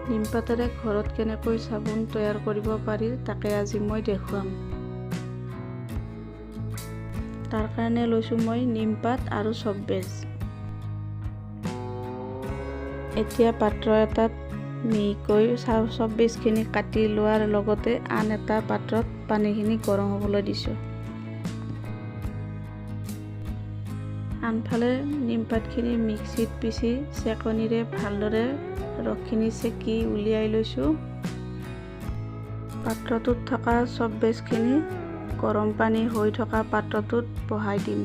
নিম পাতেৰে ঘৰত কেনেকৈ চাবোন তৈয়াৰ কৰিব পাৰি তাকে আজি মই দেখুৱাম। তাৰ কাৰণে লৈছোঁ মই নিম পাত আৰু চব্বেজ। এতিয়া পাত্ৰ এটাত মিহিকৈ চব্বেজখিনি কাটি লোৱাৰ লগতে আন এটা পাত্ৰত পানীখিনি গৰম হ'বলৈ দিছোঁ। আনফালে নিম পাতখিনি মিক্সিত পিচি চেকনিৰে ভালদৰে ৰসখিনি চেকি উলিয়াই লৈছোঁ। পাত্ৰটোত থকা চব্বেজখিনি গৰম পানী হৈ থকা পাত্ৰটোত বহাই দিম।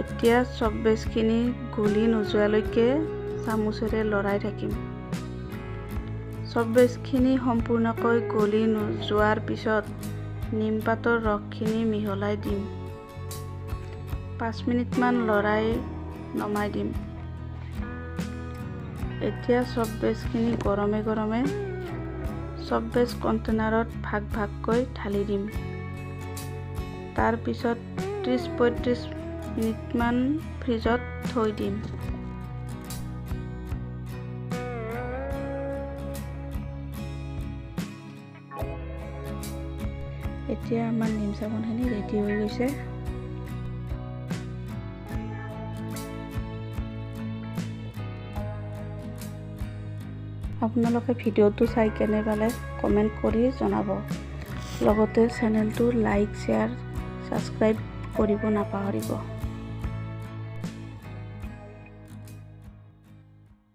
এতিয়া চব্বেজখিনি গুলি নোযোৱালৈকে চামুচেৰে লৰাই থাকিম। চব্বেজখিনি সম্পূৰ্ণকৈ গলি যোৱাৰ পিছত নিম পাতৰ ৰসখিনি মিহলাই দিম। 5 মিনিটমান লৰাই নমাই দিম। এতিয়া চব্বেজখিনি গৰমে গৰমে চব্বেজ কণ্টেইনাৰত ভাগ ভাগকৈ ঢালি দিম। তাৰ পিছত 30-35 মিনিটমান ফ্ৰিজত থৈ দিম। এতিয়া আমাৰ নিম চাবোনখিনি ৰেডি হৈ গৈছে। আপোনালোকে ভিডিঅ'টো চাই কেনে পালে কমেণ্ট কৰি জনাব। লগতে চেনেলটো লাইক, শ্বেয়াৰ, ছাবস্ক্ৰাইব কৰিব নাপাহৰিব।